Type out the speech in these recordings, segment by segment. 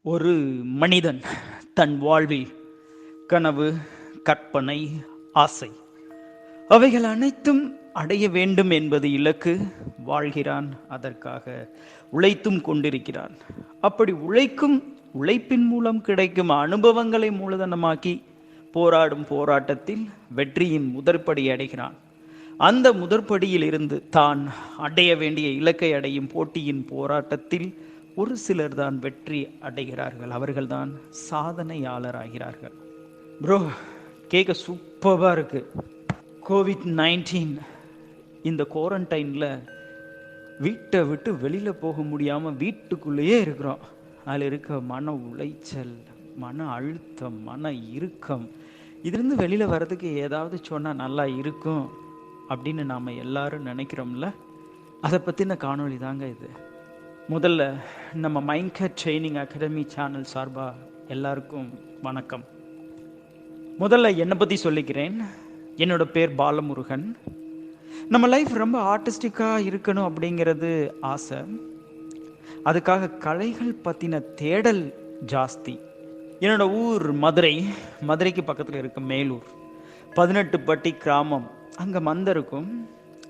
ஒரு மனிதன் தன் வாழ்வில் கனவு, கற்பனை, ஆசை அவைகள் அனைத்தும் அடைய வேண்டும் என்பது இலக்கு. வாழ்கிறான், அதற்காக உழைத்தும் கொண்டிருக்கிறான். அப்படி உழைப்பின் மூலம் கிடைக்கும் அனுபவங்களை மூலதனமாக்கி போராடும் போராட்டத்தில் வெற்றியின் முதற்படி அடைகிறான். அந்த முதற்படியில் இருந்து தான் அடைய வேண்டிய இலக்கை அடையும் போட்டியின் போராட்டத்தில் ஒரு சிலர் தான் வெற்றி அடைகிறார்கள். அவர்கள்தான் சாதனையாளராகிறார்கள். ப்ரோ, கேட்க சூப்பராக இருக்கு. COVID-19 இந்த குவாரண்டைனில் வீட்டை விட்டு வெளியில் போக முடியாமல் வீட்டுக்குள்ளேயே இருக்கிறோம். அதில் இருக்க மன உளைச்சல், மன அழுத்தம், மன இறுக்கம், இதுலேருந்து வெளியில் வர்றதுக்கு ஏதாவது சொன்னால் நல்லா இருக்கும் அப்படின்னு நாம் எல்லாரும் நினைக்கிறோம்ல. அதை பற்றின காணொளி தாங்க இது. முதல்ல நம்ம mindcarre ட்ரைனிங் அகாடமி சேனல் சார்பாக எல்லாருக்கும் வணக்கம். முதல்ல என்னை பற்றி சொல்லிக்கிறேன். என்னோட பேர் பாலமுருகன். நம்ம லைஃப் ரொம்ப ஆர்டிஸ்டிக்காக இருக்கணும் அப்படிங்கிறது ஆசை. அதுக்காக கலைகள் பற்றின தேடல் ஜாஸ்தி. என்னோட ஊர் மதுரைக்கு பக்கத்தில் இருக்க மேலூர் 18 பட்டி கிராமம். அங்கே மந்தை இருக்கும்.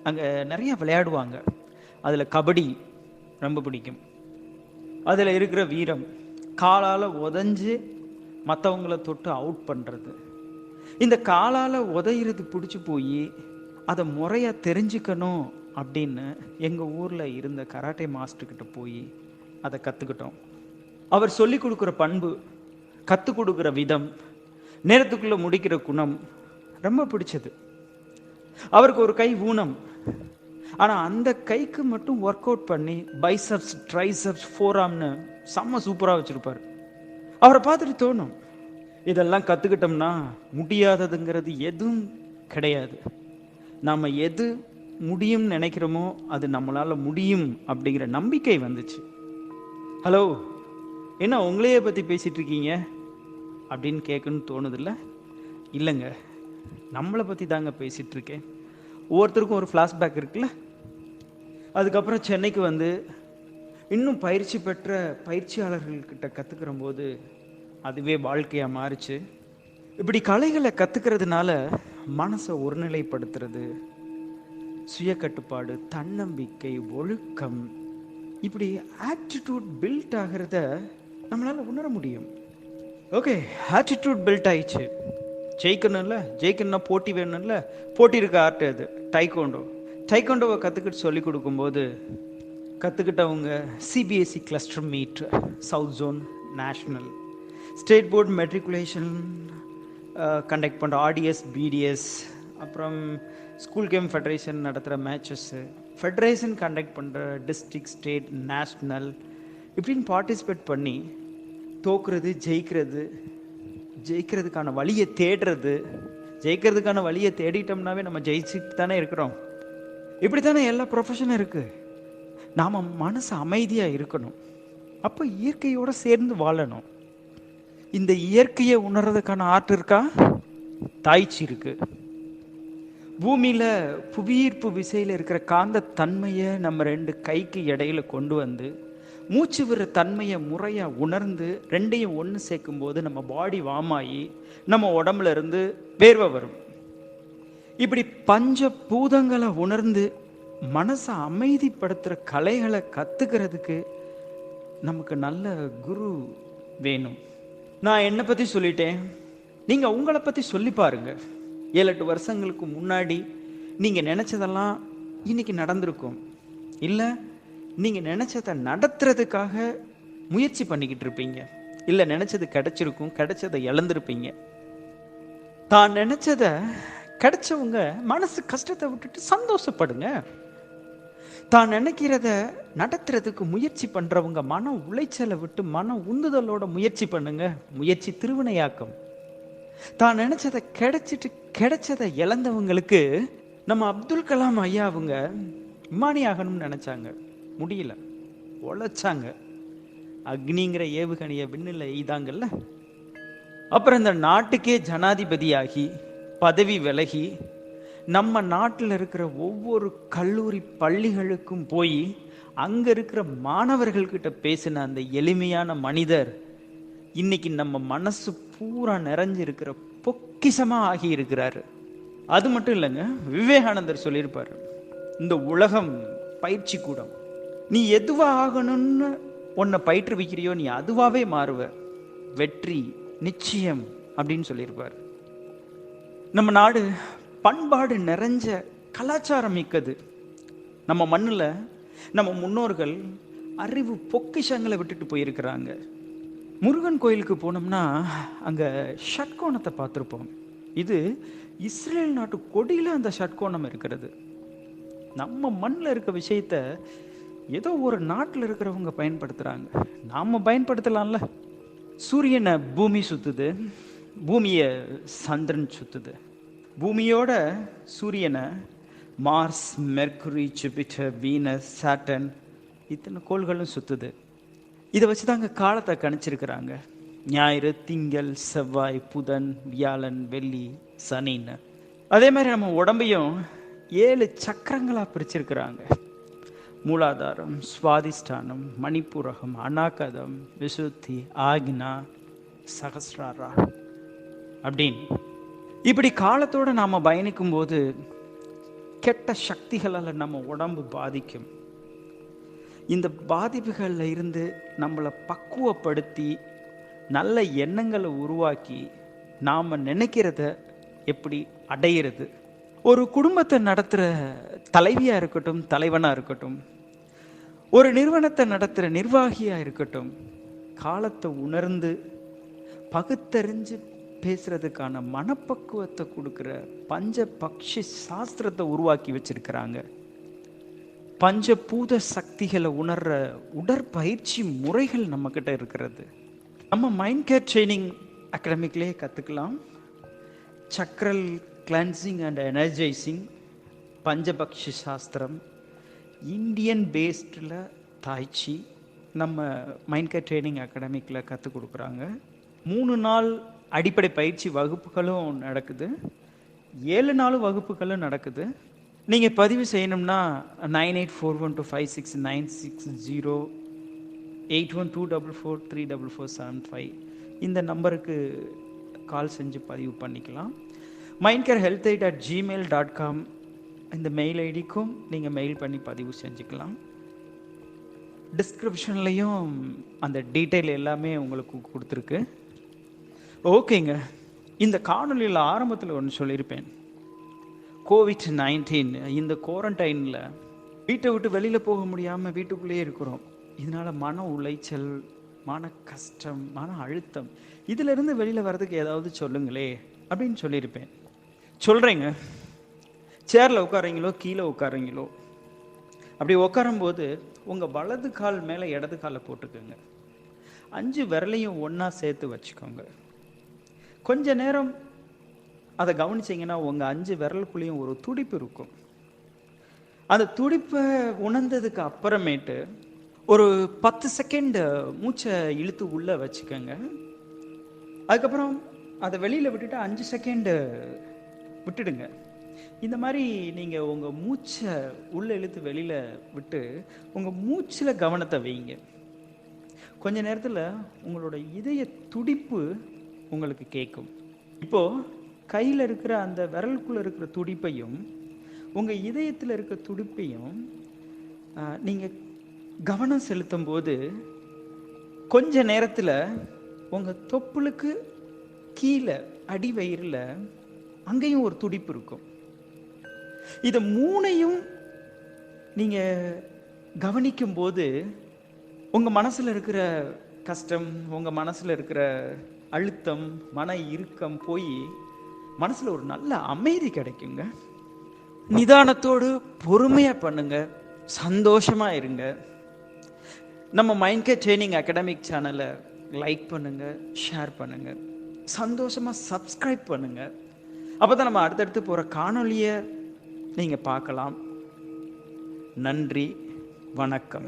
அங்கே நிறைய விளையாடுவாங்க. அதில் கபடி ரொம்ப பிடிக்கும். அதில் இருக்கிற வீரம், காலால் உதஞ்சு மற்றவங்கள தொட்டு அவுட் பண்ணுறது. இந்த காலால் உதையிறது பிடிச்சி போய் அதை முறையாக தெரிஞ்சுக்கணும் அப்படின்னு எங்கள் ஊரில் இருந்த கராட்டே மாஸ்டர்கிட்ட போய் அதை கற்றுக்கிட்டோம். அவர் சொல்லி கொடுக்குற பண்பு, கற்றுக் கொடுக்குற விதம், நேரத்துக்குள்ளே முடிக்கிற குணம் ரொம்ப பிடிச்சது. அவருக்கு ஒரு கை ஊனம். ஆனால் அந்த கைக்கு மட்டும் ஒர்க் அவுட் பண்ணி பைசப்ஸ், ட்ரைசப்ஸ், ஃபோராம்னு செம்ம சூப்பராக வச்சுருப்பார். அவரை பார்த்துட்டு தோணும், இதெல்லாம் கற்றுக்கிட்டோம்னா முடியாததுங்கிறது எதுவும் கிடையாது. நாம் எது முடியும்னு நினைக்கிறோமோ அது நம்மளால் முடியும் அப்படிங்கிற நம்பிக்கை வந்துச்சு. ஹலோ, என்ன உங்களையே பற்றி பேசிகிட்டு இருக்கீங்க அப்படின்னு கேட்கணும்னு தோணுதில்ல? இல்லைங்க, நம்மளை பற்றி தாங்க பேசிகிட்டு இருக்கேன். ஒவ்வொருத்தருக்கும் ஒரு ஃப்ளாஷ்பேக் இருக்குல்ல. அதுக்கப்புறம் சென்னைக்கு வந்து இன்னும் பயிற்சி பெற்ற பயிற்சியாளர்கள்கிட்ட கற்றுக்கிற போது அதுவே வாழ்க்கையாக மாறிச்சு. இப்படி கலைகளை கற்றுக்கிறதுனால மனசை ஒருநிலைப்படுத்துறது, சுய கட்டுப்பாடு, தன்னம்பிக்கை, ஒழுக்கம், இப்படி ஆட்டிடியூட் பில்ட் ஆகிறத நம்மளால் உணர முடியும். ஓகே, ஆட்டிடியூட் பில்ட் ஆயிடுச்சு. ஜெயிக்கணும்னா போட்டி வேணும்ல. போட்டி இருக்க ஆர்ட் அது டைக்கோண்டோவை கற்றுக்கிட்டு சொல்லி கொடுக்கும்போது கற்றுக்கிட்டவங்க CBSE cluster meet, south zone, national, state board matriculation conduct பண்ணுற ஆர்டிஎஸ், பிடிஎஸ், அப்புறம் ஸ்கூல் கேம் ஃபெடரேஷன் நடத்துகிற மேட்சஸ்ஸு, ஃபெடரேஷன் கண்டக்ட் பண்ணுற டிஸ்ட்ரிக்ட், ஸ்டேட், நேஷ்னல், இப்படின்னு பார்ட்டிசிபேட் பண்ணி தோக்குறது, ஜெயிக்கிறதுக்கான வழியை தேடுறது. ஜெயிக்கிறதுக்கான வழியை தேடிட்டோம்னாவே நம்ம ஜெயிச்சுட்டு தானே இருக்கிறோம். இப்படி தானே எல்லா ப்ரொஃபஷனும் இருக்குது. நாம் மனசு அமைதியாக இருக்கணும். அப்போ இயற்கையோடு சேர்ந்து வாழணும். இந்த இயற்கையை உணர்றதுக்கான ஆர்ட் இருக்கா? தாய்ச்சி இருக்கு. பூமியில் புவியீர்ப்பு விசையில் இருக்கிற காந்த தன்மையை நம்ம 2 கைக்கு இடையில கொண்டு வந்து மூச்சு விடுற தன்மையை முறையாக உணர்ந்து ரெண்டையும் ஒன்று சேர்க்கும் போது நம்ம பாடி வாமாயி நம்ம உடம்புல இருந்து வேர்வை வரும். இப்படி பஞ்ச பூதங்களை உணர்ந்து மனசை அமைதிப்படுத்துகிற கலைகளை கற்றுக்கிறதுக்கு நமக்கு நல்ல குரு வேணும். நான் என்னை பற்றி சொல்லிட்டேன், நீங்கள் உங்களை பற்றி சொல்லி பாருங்க. 7-8 வருஷங்களுக்கு முன்னாடி நீங்கள் நினச்சதெல்லாம் இன்னைக்கு நடந்திருக்கும். இல்லை, நீங்கள் நினச்சதை நடத்துறதுக்காக முயற்சி பண்ணிக்கிட்டு இருப்பீங்க. இல்லை, நினச்சது கிடைச்சிருக்கும், கிடைச்சதை இழந்திருப்பீங்க. தான் நினச்சதை கிடைச்சவங்க மனசு கஷ்டத்தை விட்டுட்டு சந்தோஷப்படுங்க. தான் நினைக்கிறத நடத்துறதுக்கு முயற்சி பண்ணுறவங்க மன உளைச்சலை விட்டு மன உந்துதலோட முயற்சி பண்ணுங்க. முயற்சி திருவினையாக்கம். தான் நினச்சதை கிடைச்சதை இழந்தவங்களுக்கு நம்ம அப்துல் கலாம் ஐயா அவங்க விமானி ஆகணும்னு நினச்சாங்க, முடியல, உழைச்சாங்க. அக்னிங்கிற ஏவுகணையை விண்ணில் எய்தாங்கல்ல. அப்புறம் இந்த நாட்டுக்கே ஜனாதிபதியாகி பதவி விலகி நம்ம நாட்டில் இருக்கிற ஒவ்வொரு கல்லூரி பள்ளிகளுக்கும் போய் அங்கே இருக்கிற மாணவர்கள்கிட்ட பேசின அந்த எளிமையான மனிதர் இன்னைக்கு நம்ம மனசு பூரா நிறைஞ்சிருக்கிற பொக்கிஷமா ஆகி இருக்கிறாரு. அது மட்டும் இல்லைங்க, விவேகானந்தர் சொல்லியிருப்பாரு, இந்த உலகம் பயிற்சி கூடம். நீ எதுவா ஆகணும்னு உன்னை பயிற்றுவிக்கிறியோ நீ அதுவாவே மாறுவ, வெற்றி நிச்சயம் அப்படின்னு சொல்லியிருப்பார். நம்ம நாடு பண்பாடு நிறைஞ்ச கலாச்சாரம் மிக்கது. நம்ம மண்ணில் நம்ம முன்னோர்கள் அறிவு பொக்கிஷங்களை விட்டுட்டு போயிருக்கிறாங்க. முருகன் கோயிலுக்கு போனோம்னா அங்கே ஷட்கோணத்தை பார்த்துருப்போம். இது இஸ்ரேல் நாட்டு கொடியில் அந்த ஷட்கோணம் இருக்கிறது. நம்ம மண்ணில் இருக்க விஷயத்த ஏதோ ஒரு நாட்டில் இருக்கிறவங்க பயன்படுத்துகிறாங்க, நாம் பயன்படுத்தலாம்ல. சூரியனை பூமி சுற்றுது, பூமியை சந்திரன் சுற்றுது. பூமியோட சூரியனை Mars, Mercury, Jupiter, Venus, Saturn இத்தனை கோள்களும் சுற்றுது. இதை வச்சு தாங்க காலத்தை கணிச்சிருக்கிறாங்க. ஞாயிறு, திங்கள், செவ்வாய், புதன், வியாழன், வெள்ளி, சனின்னு. அதே மாதிரி நம்ம உடம்பையும் 7 சக்கரங்களாக பிரிச்சிருக்கிறாங்க. மூலாதாரம், சுவாதிஷ்டானம், மணிப்பூரகம், அநாகதம், விசுத்தி, ஆக்னா, சகஸ்ராரா அப்படின்னு. இப்படி காலத்தோடு நாம் பயணிக்கும் போது கெட்ட சக்திகளால் நம்ம உடம்பு பாதிக்கும். இந்த பாதிப்புகளில் இருந்து நம்மளை பக்குவப்படுத்தி நல்ல எண்ணங்களை உருவாக்கி நாம் நினைக்கிறத எப்படி அடையிறது. ஒரு குடும்பத்தை நடத்துகிற தலைவியாக இருக்கட்டும், தலைவனாக இருக்கட்டும், ஒரு நிறுவனத்தை நடத்துகிற நிர்வாகியாக இருக்கட்டும், காலத்தை உணர்ந்து பகுத்தறிஞ்சு பேசுறதுக்கான மனப்பக்குவத்தை கொடுக்குற பஞ்ச பக்ஷி சாஸ்திரத்தை உருவாக்கி வச்சிருக்கிறாங்க. பஞ்சபூத சக்திகளை உணர்ற உடற்பயிற்சி முறைகள் நம்மக்கிட்ட இருக்கிறது. நம்ம மைண்ட் கேர் ட்ரைனிங் அகாடமிக்லேயே கற்றுக்கலாம். சக்ரல் கிளென்சிங் அண்ட் எனர்ஜைசிங், பஞ்சபக்ஷி சாஸ்திரம், இந்தியன் பேஸ்டில் தாய்ச்சி நம்ம மைண்ட் கேர் ட்ரைனிங் அகாடமிக்கில் கற்றுக் கொடுக்குறாங்க. 3 நாள் அடிப்படை பயிற்சி வகுப்புகளும் நடக்குது, 7 நாள் வகுப்புகளும் நடக்குது. நீங்கள் பதிவு செய்யணும்னா 9841256960 8124434475 இந்த நம்பருக்கு கால் செஞ்சு பதிவு பண்ணிக்கலாம். mindcarhealthaid@gmail.com இந்த மெயில் ஐடிக்கும் நீங்கள் மெயில் பண்ணி பதிவு செஞ்சுக்கலாம். டிஸ்கிரிப்ஷன்லேயும் அந்த டீட்டெயில் எல்லாமே உங்களுக்கு கொடுத்துருக்கு. ஓகேங்க, இந்த காணொலியில் ஆரம்பத்தில் ஒன்று சொல்லியிருப்பேன். COVID-19 இந்த குவாரண்டைனில் வீட்டை விட்டு வெளியில் போக முடியாமல் வீட்டுக்குள்ளேயே இருக்கிறோம். இதனால் மன உளைச்சல், மன கஷ்டம், மன அழுத்தம், இதிலிருந்து வெளியில் வர்றதுக்கு ஏதாவது சொல்லுங்களே அப்படின்னு சொல்லியிருப்பேன். சொல்கிறேங்க. சேரில் உட்காரீங்களோ கீழே உட்காரீங்களோ, அப்படி உட்காரும்போது உங்கள் வலது கால் மேலே இடது காலை போட்டுக்கோங்க. 5 விரலையும் ஒன்றா சேர்த்து வச்சுக்கோங்க. கொஞ்ச நேரம் அதை கவனிச்சிங்கன்னா உங்கள் 5 விரலுக்குள்ளேயும் ஒரு துடிப்பு இருக்கும். அந்த துடிப்பை உணர்ந்ததுக்கு அப்புறமேட்டு ஒரு 10 செகண்ட் மூச்சை இழுத்து உள்ளே வச்சுக்கோங்க. அதுக்கப்புறம் அதை வெளியில் விட்டுட்டு 5 செகண்டு விட்டுடுங்க. இந்த மாதிரி நீங்கள் உங்கள் மூச்சை உள்ளே இழுத்து வெளியில் விட்டு உங்கள் மூச்சில் கவனத்தை வைங்க. கொஞ்ச நேரத்தில் உங்களோட இதய துடிப்பு உங்களுக்கு கேட்கும். இப்போது கையில் இருக்கிற அந்த விரலுக்குள்ளே இருக்கிற துடிப்பையும் உங்கள் இதயத்தில் இருக்கிற துடிப்பையும் நீங்கள் கவனம் செலுத்தும் போது கொஞ்ச நேரத்தில் உங்கள் தொப்புளுக்கு கீழே அடி வயிறில் அங்கேயும் ஒரு துடிப்பு இருக்கும். இதை 3ஐயும் நீங்கள் கவனிக்கும் போது உங்கள் மனசில் இருக்கிற கஷ்டம், உங்கள் மனசில் இருக்கிற அழுத்தம், மன இறுக்கம் போய் மனசில் ஒரு நல்ல அமைதி கிடைக்குங்க. நிதானத்தோடு பொறுமையாக பண்ணுங்க, சந்தோஷமாக இருங்க. நம்ம மைண்ட் கேர் ட்ரைனிங் அகாடமிக் சேனலை லைக் பண்ணுங்கள், ஷேர் பண்ணுங்கள், சந்தோஷமாக சப்ஸ்கிரைப் பண்ணுங்கள். அப்போ தான் நம்ம அடுத்தடுத்து போகிற காணொலியை நீங்கள் பார்க்கலாம். நன்றி, வணக்கம்.